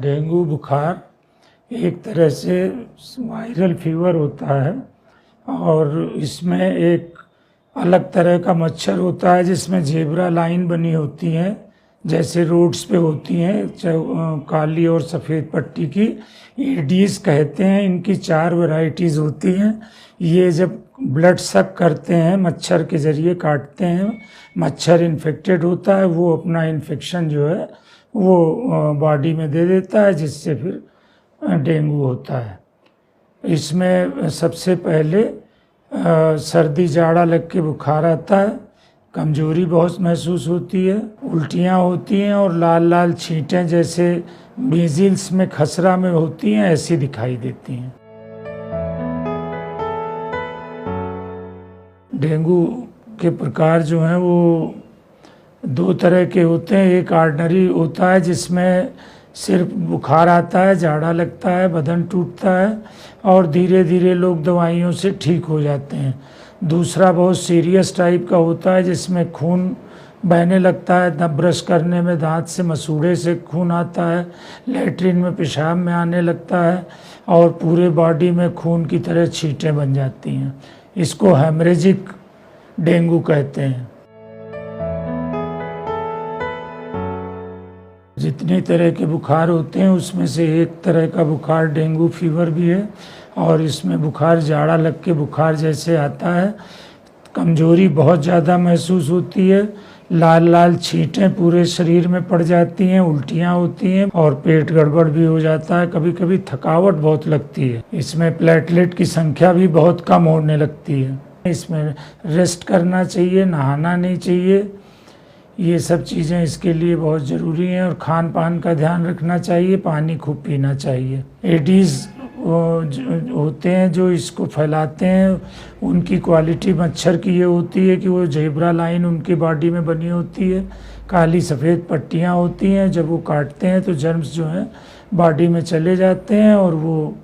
Dengue बुखार एक तरह से वायरल फीवर होता है और इसमें एक अलग तरह का मच्छर होता है जिसमें जेब्रा लाइन बनी होती है, जैसे रोड्स पे होती हैं, काली और सफ़ेद पट्टी की। एडीज कहते हैं। इनकी 4 वैरायटीज़ होती हैं। ये जब ब्लड सक करते हैं, मच्छर के ज़रिए काटते हैं, मच्छर इन्फेक्टेड होता है, वो अपना इन्फेक्शन जो है वो बॉडी में दे देता है, जिससे फिर डेंगू होता है। इसमें सबसे पहले सर्दी जाड़ा लग के बुखार आता है, कमजोरी बहुत महसूस होती है, उल्टियाँ होती हैं और लाल लाल छींटें जैसे मीज़ल्स में खसरा में होती हैं ऐसी दिखाई देती हैं। डेंगू के प्रकार जो हैं वो 2 तरह के होते हैं। एक ऑर्डिनरी होता है जिसमें सिर्फ बुखार आता है, जाड़ा लगता है, बदन टूटता है और धीरे धीरे लोग दवाइयों से ठीक हो जाते हैं। दूसरा बहुत सीरियस टाइप का होता है जिसमें खून बहने लगता है, ब्रश करने में दांत से मसूड़े से खून आता है, लैट्रिन में पेशाब में आने लगता है और पूरे बॉडी में खून की तरह छींटें बन जाती हैं। इसको हेमरेजिक डेंगू कहते हैं। जितनी तरह के बुखार होते हैं उसमें से एक तरह का बुखार डेंगू फीवर भी है और इसमें बुखार जाड़ा लग के बुखार जैसे आता है, कमजोरी बहुत ज़्यादा महसूस होती है, लाल लाल छींटें पूरे शरीर में पड़ जाती हैं, उल्टियाँ होती हैं और पेट गड़बड़ भी हो जाता है। कभी कभी थकावट बहुत लगती है। इसमें प्लेटलेट की संख्या भी बहुत कम होने लगती है। इसमें रेस्ट करना चाहिए, नहाना नहीं चाहिए। ये सब चीज़ें इसके लिए बहुत ज़रूरी हैं और खान पान का ध्यान रखना चाहिए, पानी खूब पीना चाहिए। एडीज़ होते हैं जो इसको फैलाते हैं, उनकी क्वालिटी मच्छर की ये होती है कि वो जेब्रा लाइन उनकी बॉडी में बनी होती है, काली सफ़ेद पट्टियाँ होती हैं। जब वो काटते हैं तो जर्म्स जो हैं बॉडी में चले जाते हैं और वो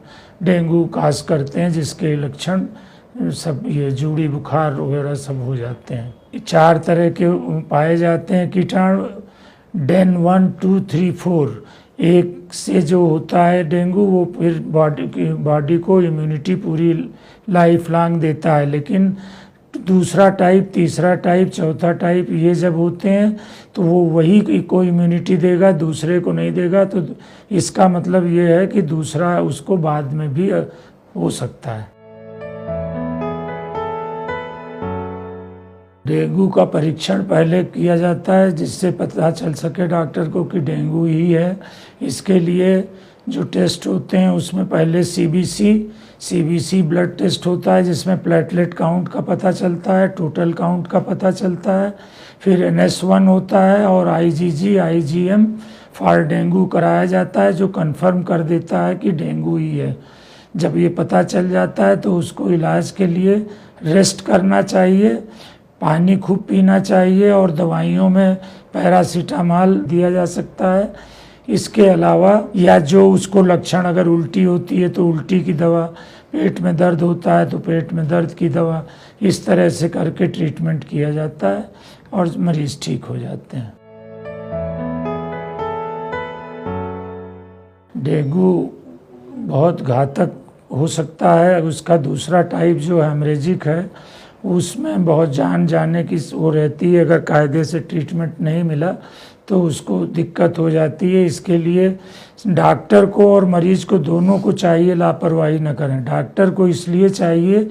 डेंगू काज करते हैं, जिसके लक्षण सब ये जूड़ी बुखार वगैरह सब हो जाते हैं। 4 तरह के पाए जाते हैं कीटाणु, डेन 1, 2, 3, 4। एक से जो होता है डेंगू वो फिर बॉडी को इम्यूनिटी पूरी लाइफ लॉन्ग देता है, लेकिन दूसरा टाइप, तीसरा टाइप, चौथा टाइप ये जब होते हैं तो वो वही को इम्यूनिटी देगा, दूसरे को नहीं देगा। तो इसका मतलब ये है कि दूसरा उसको बाद में भी हो सकता है। डेंगू का परीक्षण पहले किया जाता है जिससे पता चल सके डॉक्टर को कि डेंगू ही है। इसके लिए जो टेस्ट होते हैं उसमें पहले सीबीसी ब्लड टेस्ट होता है जिसमें प्लेटलेट काउंट का पता चलता है, टोटल काउंट का पता चलता है। फिर NS1 होता है और IgM फॉर डेंगू कराया जाता है जो कन्फर्म कर देता है कि डेंगू ही है। जब ये पता चल जाता है तो उसको इलाज के लिए रेस्ट करना चाहिए, पानी खूब पीना चाहिए और दवाइयों में पैरासीटामॉल दिया जा सकता है। इसके अलावा या जो उसको लक्षण, अगर उल्टी होती है तो उल्टी की दवा, पेट में दर्द होता है तो पेट में दर्द की दवा, इस तरह से करके ट्रीटमेंट किया जाता है और मरीज ठीक हो जाते हैं। डेंगू बहुत घातक हो सकता है। उसका दूसरा टाइप जो हेमरेजिक है उसमें बहुत जान जाने की वो रहती है। अगर कायदे से ट्रीटमेंट नहीं मिला तो उसको दिक्कत हो जाती है। इसके लिए डॉक्टर को और मरीज को दोनों को चाहिए लापरवाही न करें। डॉक्टर को इसलिए चाहिए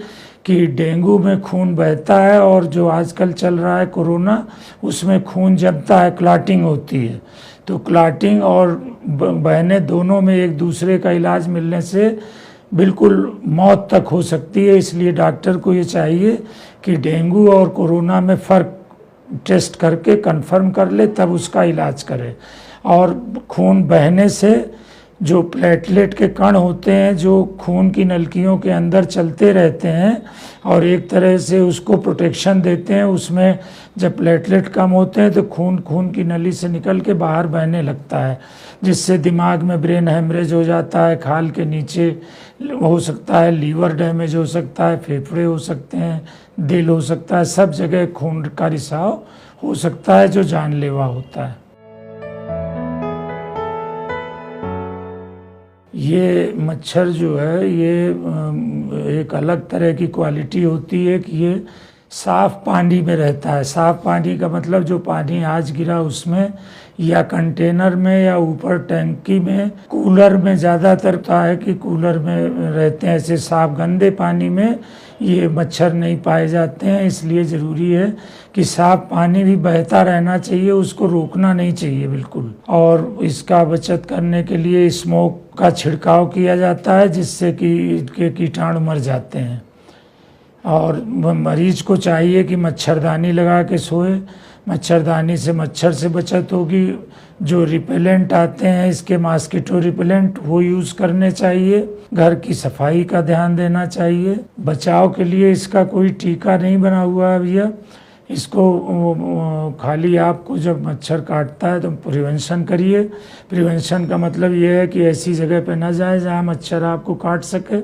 कि डेंगू में खून बहता है और जो आजकल चल रहा है कोरोना, उसमें खून जमता है, क्लॉटिंग होती है। तो क्लॉटिंग और बहने दोनों में एक दूसरे का इलाज मिलने से बिल्कुल मौत तक हो सकती है। इसलिए डॉक्टर को ये चाहिए कि डेंगू और कोरोना में फ़र्क टेस्ट करके कंफर्म कर ले, तब उसका इलाज करे। और खून बहने से जो प्लेटलेट के कण होते हैं जो खून की नलकियों के अंदर चलते रहते हैं और एक तरह से उसको प्रोटेक्शन देते हैं, उसमें जब प्लेटलेट कम होते हैं तो खून की नली से निकल के बाहर बहने लगता है, जिससे दिमाग में ब्रेन हेमरेज हो जाता है, खाल के नीचे हो सकता है, लीवर डैमेज हो सकता है, फेफड़े हो सकते हैं, दिल हो सकता है, सब जगह खून का रिसाव हो सकता है जो जानलेवा होता है। ये मच्छर जो है ये एक अलग तरह की क्वालिटी होती है कि ये साफ पानी में रहता है। साफ पानी का मतलब जो पानी आज गिरा उसमें या कंटेनर में या ऊपर टंकी में, कूलर में ज़्यादातर होता है कि कूलर में रहते हैं। ऐसे साफ गंदे पानी में ये मच्छर नहीं पाए जाते हैं। इसलिए ज़रूरी है कि साफ पानी भी बहता रहना चाहिए, उसको रोकना नहीं चाहिए बिल्कुल। और इसका बचत करने के लिए स्मोक का छिड़काव किया जाता है जिससे कि इनके कीटाणु मर जाते हैं। और मरीज को चाहिए कि मच्छरदानी लगा के सोए। मच्छरदानी से मच्छर से बचत होगी। जो रिपेलेंट आते हैं इसके, मॉस्किटो रिपेलेंट, वो यूज़ करने चाहिए। घर की सफाई का ध्यान देना चाहिए। बचाव के लिए इसका कोई टीका नहीं बना हुआ है भैया। इसको खाली आपको जब मच्छर काटता है तो प्रिवेंशन करिए। प्रिवेंशन का मतलब ये है कि ऐसी जगह पे ना जाए जहाँ मच्छर आपको काट सके,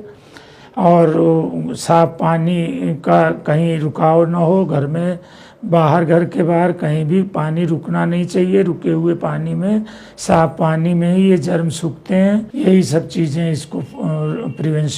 और साफ पानी का कहीं रुकाव ना हो। घर में बाहर, घर के बाहर कहीं भी पानी रुकना नहीं चाहिए। रुके हुए पानी में, साफ पानी में ही ये जर्म सूखते हैं। यही सब चीज़ें इसको प्रिवेंशन